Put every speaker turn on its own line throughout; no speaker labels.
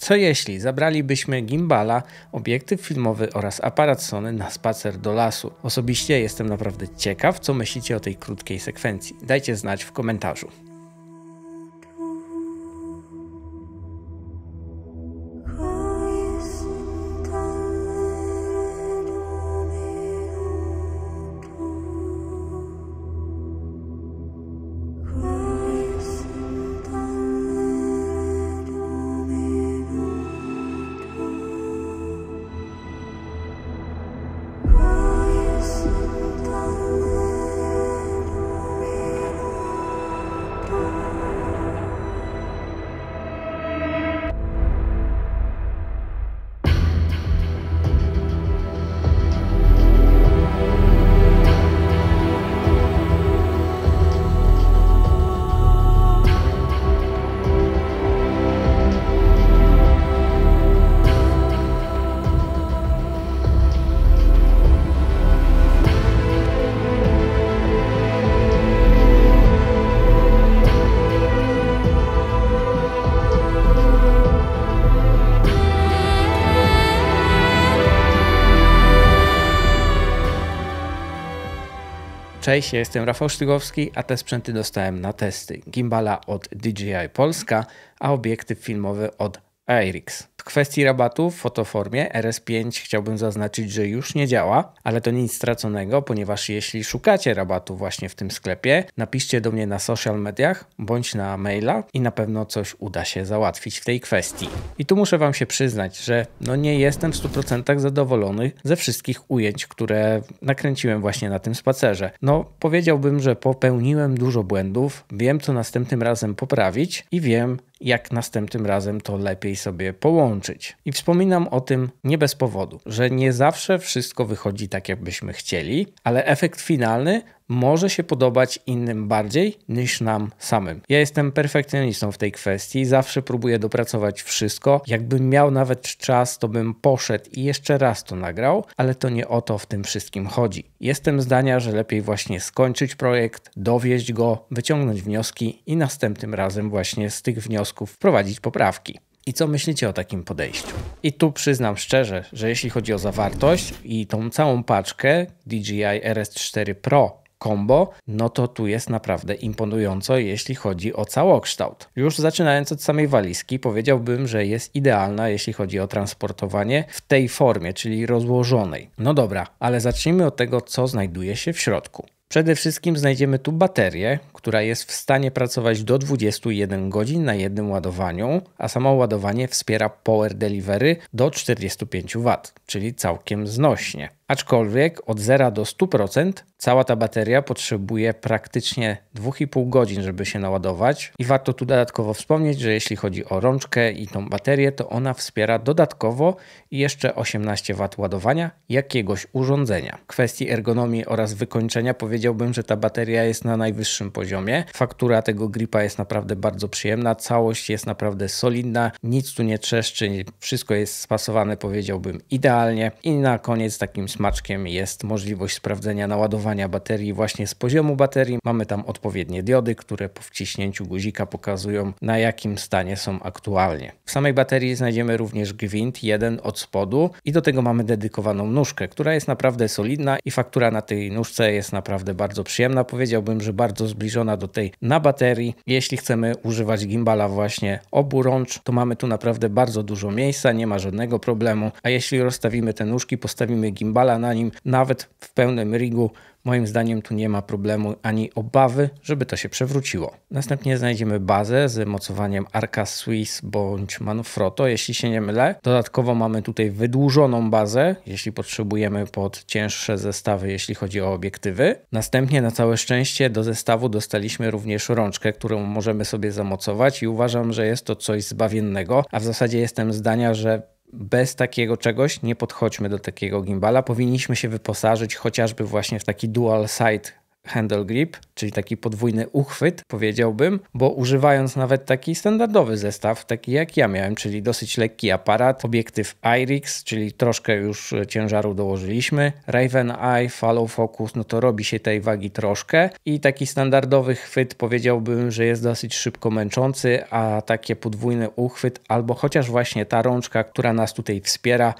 Co jeśli zabralibyśmy gimbala, obiektyw filmowy oraz aparat Sony na spacer do lasu? Osobiście jestem naprawdę ciekaw, co myślicie o tej krótkiej sekwencji. Dajcie znać w komentarzu. Cześć, ja jestem Rafał Sztygowski, a te sprzęty dostałem na testy. Gimbala od DJI Polska, a obiektyw filmowy od Airix. W kwestii rabatów w fotoformie RS5 chciałbym zaznaczyć, że już nie działa, ale to nic straconego, ponieważ jeśli szukacie rabatu właśnie w tym sklepie, napiszcie do mnie na social mediach bądź na maila i na pewno coś uda się załatwić w tej kwestii. I tu muszę wam się przyznać, że nie jestem w 100% zadowolony ze wszystkich ujęć, które nakręciłem właśnie na tym spacerze. Powiedziałbym, że popełniłem dużo błędów, wiem co następnym razem poprawić i wiem jak następnym razem to lepiej sobie połączyć. I wspominam o tym nie bez powodu, że nie zawsze wszystko wychodzi tak, jakbyśmy chcieli, ale efekt finalny może się podobać innym bardziej niż nam samym. Ja jestem perfekcjonistą w tej kwestii, zawsze próbuję dopracować wszystko. Jakbym miał nawet czas, to bym poszedł i jeszcze raz to nagrał, ale to nie o to w tym wszystkim chodzi. Jestem zdania, że lepiej właśnie skończyć projekt, dowieźć go, wyciągnąć wnioski i następnym razem właśnie z tych wniosków wprowadzić poprawki. I co myślicie o takim podejściu? I tu przyznam szczerze, że jeśli chodzi o zawartość i tą całą paczkę DJI RS4 Pro Combo, to tu jest naprawdę imponująco, jeśli chodzi o całokształt. Już zaczynając od samej walizki, powiedziałbym, że jest idealna, jeśli chodzi o transportowanie w tej formie, czyli rozłożonej. No dobra, ale zacznijmy od tego, co znajduje się w środku. Przede wszystkim znajdziemy tu baterię, która jest w stanie pracować do 21 godzin na jednym ładowaniu, a samo ładowanie wspiera Power Delivery do 45 W, czyli całkiem znośnie. Aczkolwiek od 0 do 100% cała ta bateria potrzebuje praktycznie 2,5 godzin, żeby się naładować. I warto tu dodatkowo wspomnieć, że jeśli chodzi o rączkę i tą baterię, to ona wspiera dodatkowo jeszcze 18 W ładowania jakiegoś urządzenia. W kwestii ergonomii oraz wykończenia powiedziałbym, że ta bateria jest na najwyższym poziomie. Faktura tego gripa jest naprawdę bardzo przyjemna, całość jest naprawdę solidna, nic tu nie trzeszczy, wszystko jest spasowane powiedziałbym idealnie. I na koniec takim smaczkiem jest możliwość sprawdzenia naładowania baterii właśnie z poziomu baterii. Mamy tam odpowiednie diody, które po wciśnięciu guzika pokazują na jakim stanie są aktualnie. W samej baterii znajdziemy również gwint jeden od spodu i do tego mamy dedykowaną nóżkę, która jest naprawdę solidna i faktura na tej nóżce jest naprawdę bardzo przyjemna. Powiedziałbym, że bardzo zbliżona do tej na baterii. Jeśli chcemy używać gimbala właśnie oburącz, to mamy tu naprawdę bardzo dużo miejsca, nie ma żadnego problemu, a jeśli rozstawimy te nóżki, postawimy gimbala na nim, nawet w pełnym rigu, moim zdaniem tu nie ma problemu ani obawy, żeby to się przewróciło. Następnie znajdziemy bazę z mocowaniem Arca Swiss bądź Manfrotto, jeśli się nie mylę. Dodatkowo mamy tutaj wydłużoną bazę, jeśli potrzebujemy pod cięższe zestawy, jeśli chodzi o obiektywy. Następnie na całe szczęście do zestawu dostaliśmy również rączkę, którą możemy sobie zamocować i uważam, że jest to coś zbawiennego, a w zasadzie jestem zdania, że bez takiego czegoś nie podchodźmy do takiego gimbala. Powinniśmy się wyposażyć chociażby właśnie w taki dual side handle grip, czyli taki podwójny uchwyt, powiedziałbym, bo używając nawet taki standardowy zestaw, taki jak ja miałem, czyli dosyć lekki aparat, obiektyw IRIX, czyli troszkę już ciężaru dołożyliśmy, Raven Eye, Follow Focus, no to robi się tej wagi troszkę i taki standardowy chwyt powiedziałbym, że jest dosyć szybko męczący, a takie podwójny uchwyt albo chociaż właśnie ta rączka, która nas tutaj wspiera,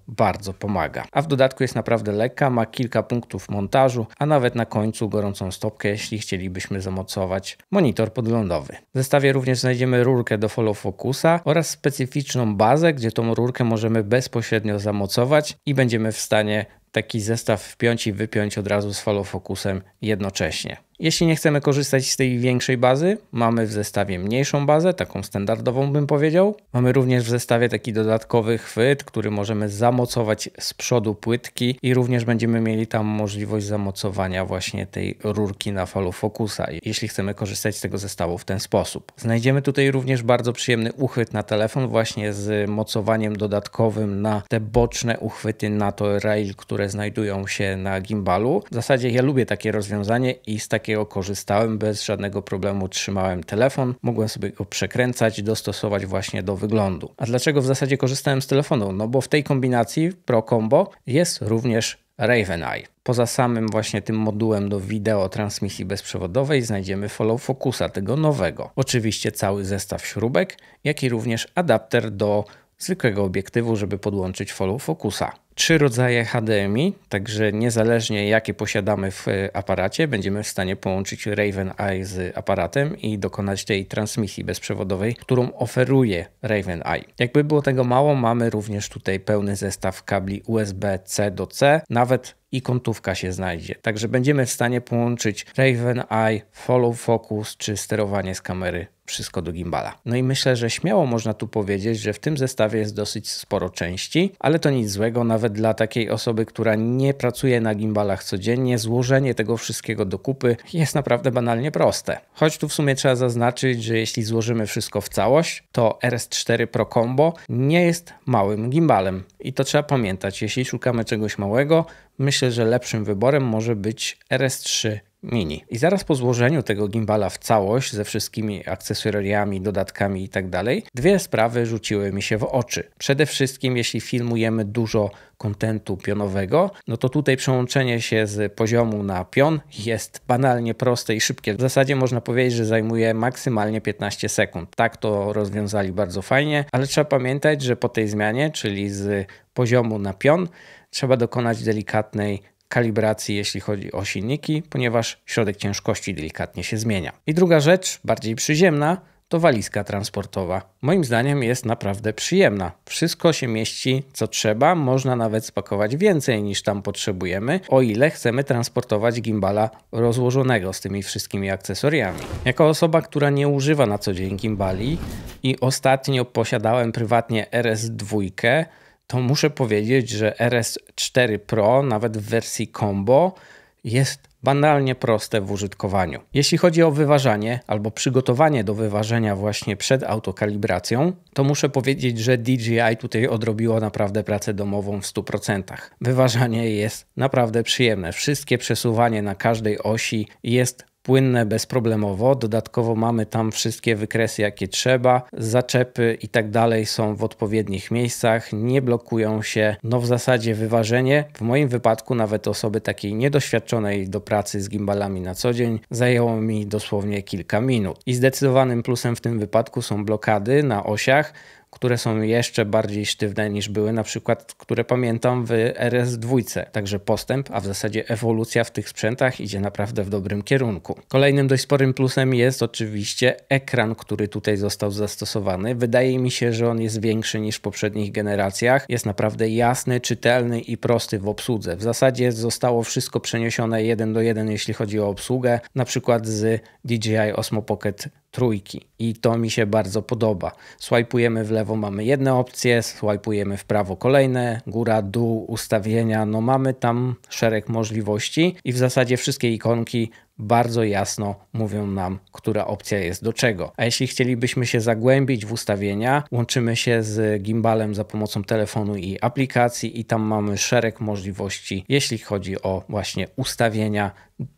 bardzo pomaga. A w dodatku jest naprawdę lekka, ma kilka punktów montażu, a nawet na końcu gorącą stopkę, jeśli chcielibyśmy zamocować monitor podglądowy. W zestawie również znajdziemy rurkę do follow focusa oraz specyficzną bazę, gdzie tą rurkę możemy bezpośrednio zamocować i będziemy w stanie taki zestaw wpiąć i wypiąć od razu z follow focusem jednocześnie. Jeśli nie chcemy korzystać z tej większej bazy, mamy w zestawie mniejszą bazę, taką standardową bym powiedział. Mamy również w zestawie taki dodatkowy chwyt, który możemy zamocować z przodu płytki i również będziemy mieli tam możliwość zamocowania właśnie tej rurki na follow focusa, jeśli chcemy korzystać z tego zestawu w ten sposób. Znajdziemy tutaj również bardzo przyjemny uchwyt na telefon właśnie z mocowaniem dodatkowym na te boczne uchwyty NATO Rail, które znajdują się na gimbalu. W zasadzie ja lubię takie rozwiązanie i z takiego korzystałem, bez żadnego problemu trzymałem telefon, mogłem sobie go przekręcać, dostosować właśnie do wyglądu. A dlaczego w zasadzie korzystałem z telefonu? No bo w tej kombinacji Pro Combo jest również Raven Eye. Poza samym właśnie tym modułem do wideo transmisji bezprzewodowej znajdziemy follow focusa, tego nowego. Oczywiście cały zestaw śrubek, jak i również adapter do zwykłego obiektywu, żeby podłączyć follow focusa. 3 rodzaje HDMI, także niezależnie jakie posiadamy w aparacie, będziemy w stanie połączyć Raven Eye z aparatem i dokonać tej transmisji bezprzewodowej, którą oferuje Raven Eye. Jakby było tego mało, mamy również tutaj pełny zestaw kabli USB-C do C, nawet i kątówka się znajdzie. Także będziemy w stanie połączyć Raven Eye, follow focus czy sterowanie z kamery. Wszystko do gimbala. No i myślę, że śmiało można tu powiedzieć, że w tym zestawie jest dosyć sporo części, ale to nic złego, nawet dla takiej osoby, która nie pracuje na gimbalach codziennie, złożenie tego wszystkiego do kupy jest naprawdę banalnie proste. Choć tu w sumie trzeba zaznaczyć, że jeśli złożymy wszystko w całość, to RS4 Pro Combo nie jest małym gimbalem. I to trzeba pamiętać, jeśli szukamy czegoś małego, myślę, że lepszym wyborem może być RS3 Mini. I zaraz po złożeniu tego gimbala w całość ze wszystkimi akcesoriami, dodatkami i tak dalej, dwie sprawy rzuciły mi się w oczy. Przede wszystkim jeśli filmujemy dużo kontentu pionowego, no to tutaj przełączenie się z poziomu na pion jest banalnie proste i szybkie. W zasadzie można powiedzieć, że zajmuje maksymalnie 15 sekund. Tak to rozwiązali bardzo fajnie, ale trzeba pamiętać, że po tej zmianie, czyli z poziomu na pion, trzeba dokonać delikatnej kalibracji, jeśli chodzi o silniki, ponieważ środek ciężkości delikatnie się zmienia. I druga rzecz, bardziej przyziemna, to walizka transportowa. Moim zdaniem jest naprawdę przyjemna. Wszystko się mieści, co trzeba. Można nawet spakować więcej niż tam potrzebujemy, o ile chcemy transportować gimbala rozłożonego z tymi wszystkimi akcesoriami. Jako osoba, która nie używa na co dzień gimbali i ostatnio posiadałem prywatnie RS2, to muszę powiedzieć, że RS4 Pro, nawet w wersji combo, jest banalnie proste w użytkowaniu. Jeśli chodzi o wyważanie albo przygotowanie do wyważenia właśnie przed autokalibracją, to muszę powiedzieć, że DJI tutaj odrobiło naprawdę pracę domową w 100%. Wyważanie jest naprawdę przyjemne. Wszystkie przesuwanie na każdej osi jest płynne bezproblemowo. Dodatkowo mamy tam wszystkie wykresy jakie trzeba, zaczepy i tak dalej są w odpowiednich miejscach, nie blokują się. No w zasadzie wyważenie, w moim wypadku nawet osoby takiej niedoświadczonej do pracy z gimbalami na co dzień, zajęło mi dosłownie kilka minut. I zdecydowanym plusem w tym wypadku są blokady na osiach, które są jeszcze bardziej sztywne niż były na przykład, które pamiętam w RS2. Także postęp, a w zasadzie ewolucja w tych sprzętach idzie naprawdę w dobrym kierunku. Kolejnym dość sporym plusem jest oczywiście ekran, który tutaj został zastosowany. Wydaje mi się, że on jest większy niż w poprzednich generacjach. Jest naprawdę jasny, czytelny i prosty w obsłudze. W zasadzie zostało wszystko przeniesione 1:1, jeśli chodzi o obsługę, na przykład z DJI Osmo Pocket trójki i to mi się bardzo podoba. Swajpujemy w lewo, mamy jedne opcje, swajpujemy w prawo kolejne, góra, dół, ustawienia, no mamy tam szereg możliwości i w zasadzie wszystkie ikonki bardzo jasno mówią nam, która opcja jest do czego. A jeśli chcielibyśmy się zagłębić w ustawienia, łączymy się z gimbalem za pomocą telefonu i aplikacji i tam mamy szereg możliwości, jeśli chodzi o właśnie ustawienia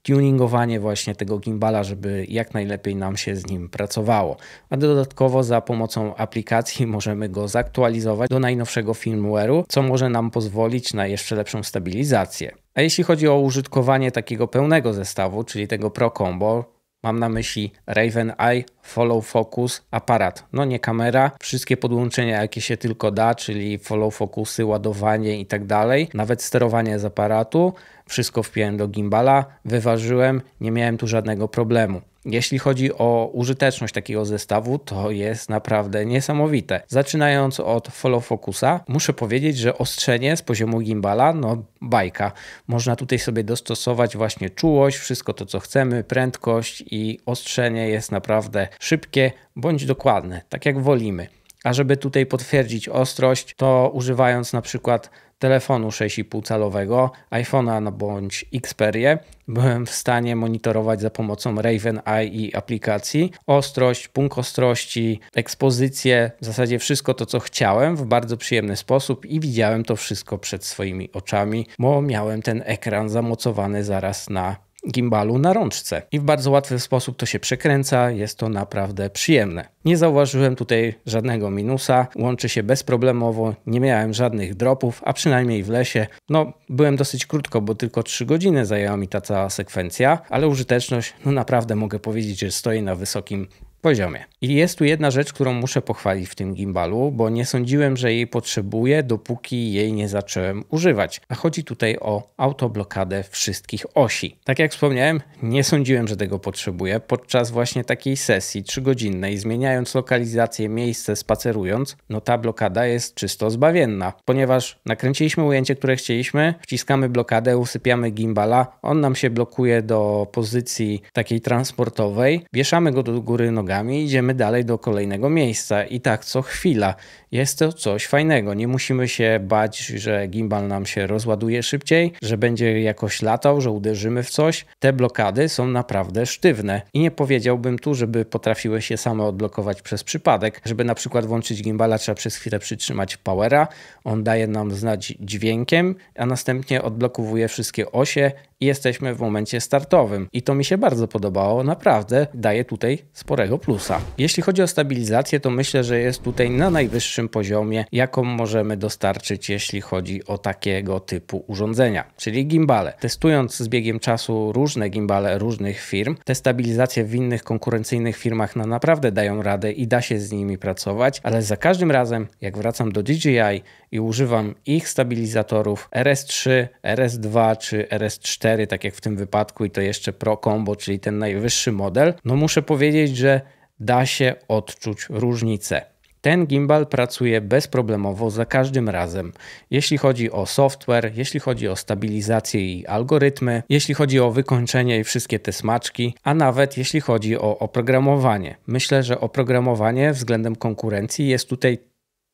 tuningowanie właśnie tego gimbala, żeby jak najlepiej nam się z nim pracowało. A dodatkowo za pomocą aplikacji możemy go zaktualizować do najnowszego firmware'u, co może nam pozwolić na jeszcze lepszą stabilizację. A jeśli chodzi o użytkowanie takiego pełnego zestawu, czyli tego Pro Combo, mam na myśli Raven Eye, Follow Focus, aparat, no nie kamera, wszystkie podłączenia jakie się tylko da, czyli follow focusy, ładowanie i tak dalej, nawet sterowanie z aparatu, wszystko wpiąłem do gimbala, wyważyłem, nie miałem tu żadnego problemu. Jeśli chodzi o użyteczność takiego zestawu, to jest naprawdę niesamowite. Zaczynając od follow focusa, muszę powiedzieć, że ostrzenie z poziomu gimbala, no bajka. Można tutaj sobie dostosować właśnie czułość, wszystko to co chcemy, prędkość i ostrzenie jest naprawdę szybkie bądź dokładne, tak jak wolimy. A żeby tutaj potwierdzić ostrość, to używając na przykład telefonu 6,5 calowego, iPhone'a bądź Xperię, byłem w stanie monitorować za pomocą Raven Eye i aplikacji ostrość, punkt ostrości, ekspozycję, w zasadzie wszystko to co chciałem w bardzo przyjemny sposób i widziałem to wszystko przed swoimi oczami, bo miałem ten ekran zamocowany zaraz na gimbalu na rączce i w bardzo łatwy sposób to się przekręca, jest to naprawdę przyjemne. Nie zauważyłem tutaj żadnego minusa, łączy się bezproblemowo, nie miałem żadnych dropów, a przynajmniej w lesie, no byłem dosyć krótko, bo tylko 3 godziny zajęła mi ta cała sekwencja, ale użyteczność, no naprawdę mogę powiedzieć, że stoi na wysokim poziomie. I jest tu jedna rzecz, którą muszę pochwalić w tym gimbalu, bo nie sądziłem, że jej potrzebuję, dopóki jej nie zacząłem używać. A chodzi tutaj o autoblokadę wszystkich osi. Tak jak wspomniałem, nie sądziłem, że tego potrzebuję. Podczas właśnie takiej sesji 3-godzinnej, zmieniając lokalizację, miejsce, spacerując, no ta blokada jest czysto zbawienna. Ponieważ nakręciliśmy ujęcie, które chcieliśmy, wciskamy blokadę, usypiamy gimbala, on nam się blokuje do pozycji takiej transportowej, wieszamy go do góry nogami, idziemy dalej do kolejnego miejsca i tak co chwila. Jest to coś fajnego. Nie musimy się bać, że gimbal nam się rozładuje szybciej, że będzie jakoś latał, że uderzymy w coś. Te blokady są naprawdę sztywne i nie powiedziałbym tu, żeby potrafiły się same odblokować przez przypadek. Żeby na przykład włączyć gimbala, trzeba przez chwilę przytrzymać powera. On daje nam znać dźwiękiem, a następnie odblokowuje wszystkie osie i jesteśmy w momencie startowym. I to mi się bardzo podobało. Naprawdę daje tutaj sporego plusa. Jeśli chodzi o stabilizację, to myślę, że jest tutaj na najwyższym poziomie, jaką możemy dostarczyć, jeśli chodzi o takiego typu urządzenia, czyli gimbale. Testując z biegiem czasu różne gimbale różnych firm, te stabilizacje w innych konkurencyjnych firmach naprawdę dają radę i da się z nimi pracować, ale za każdym razem, jak wracam do DJI i używam ich stabilizatorów RS3, RS2 czy RS4, tak jak w tym wypadku i to jeszcze Pro Combo, czyli ten najwyższy model, no muszę powiedzieć, że da się odczuć różnicę. Ten gimbal pracuje bezproblemowo za każdym razem. Jeśli chodzi o software, jeśli chodzi o stabilizację i algorytmy, jeśli chodzi o wykończenie i wszystkie te smaczki, a nawet jeśli chodzi o oprogramowanie. Myślę, że oprogramowanie względem konkurencji jest tutaj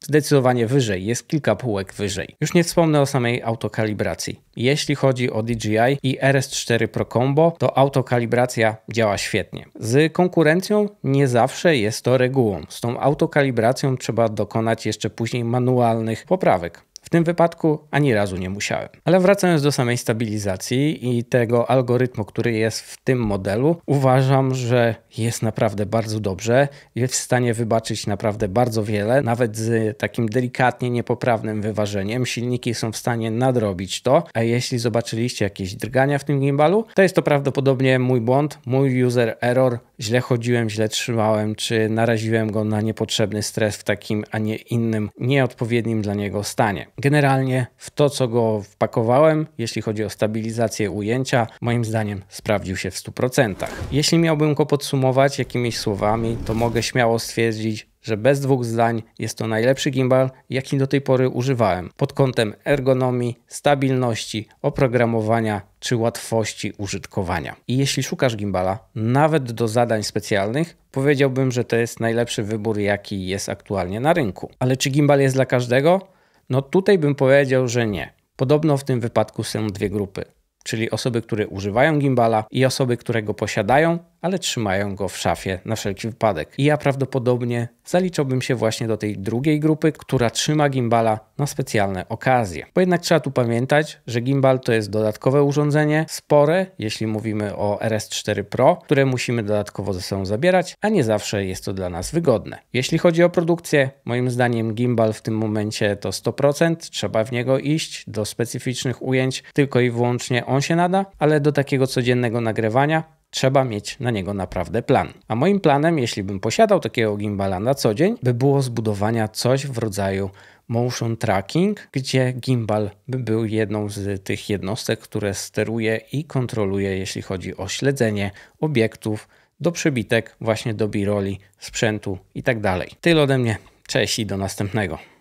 zdecydowanie wyżej, jest kilka półek wyżej. Już nie wspomnę o samej autokalibracji. Jeśli chodzi o DJI i RS4 Pro Combo, to autokalibracja działa świetnie. Z konkurencją nie zawsze jest to regułą. Z tą autokalibracją trzeba dokonać jeszcze później manualnych poprawek. W tym wypadku ani razu nie musiałem. Ale wracając do samej stabilizacji i tego algorytmu, który jest w tym modelu, uważam, że jest naprawdę bardzo dobrze. Jest w stanie wybaczyć naprawdę bardzo wiele, nawet z takim delikatnie niepoprawnym wyważeniem. Silniki są w stanie nadrobić to, a jeśli zobaczyliście jakieś drgania w tym gimbalu, to jest to prawdopodobnie mój błąd, mój user error. Źle chodziłem, źle trzymałem, czy naraziłem go na niepotrzebny stres w takim, a nie innym, nieodpowiednim dla niego stanie. Generalnie w to, co go wpakowałem, jeśli chodzi o stabilizację ujęcia, moim zdaniem sprawdził się w 100%. Jeśli miałbym go podsumować jakimiś słowami, to mogę śmiało stwierdzić, że bez dwóch zdań jest to najlepszy gimbal, jaki do tej pory używałem. Pod kątem ergonomii, stabilności, oprogramowania czy łatwości użytkowania. I jeśli szukasz gimbala, nawet do zadań specjalnych, powiedziałbym, że to jest najlepszy wybór, jaki jest aktualnie na rynku. Ale czy gimbal jest dla każdego? No tutaj bym powiedział, że nie. Podobno w tym wypadku są dwie grupy, czyli osoby, które używają gimbala i osoby, które go posiadają, ale trzymają go w szafie na wszelki wypadek. I ja prawdopodobnie zaliczyłbym się właśnie do tej drugiej grupy, która trzyma gimbala na specjalne okazje. Bo jednak trzeba tu pamiętać, że gimbal to jest dodatkowe urządzenie, spore, jeśli mówimy o RS4 Pro, które musimy dodatkowo ze sobą zabierać, a nie zawsze jest to dla nas wygodne. Jeśli chodzi o produkcję, moim zdaniem gimbal w tym momencie to 100%, trzeba w niego iść, do specyficznych ujęć tylko i wyłącznie on się nada, ale do takiego codziennego nagrywania trzeba mieć na niego naprawdę plan. A moim planem, jeśli bym posiadał takiego gimbala na co dzień, by było zbudowania coś w rodzaju motion tracking, gdzie gimbal by był jedną z tych jednostek, które steruje i kontroluje, jeśli chodzi o śledzenie obiektów, do przybitek, właśnie do B-rolli, sprzętu itd. Tyle ode mnie. Cześć i do następnego.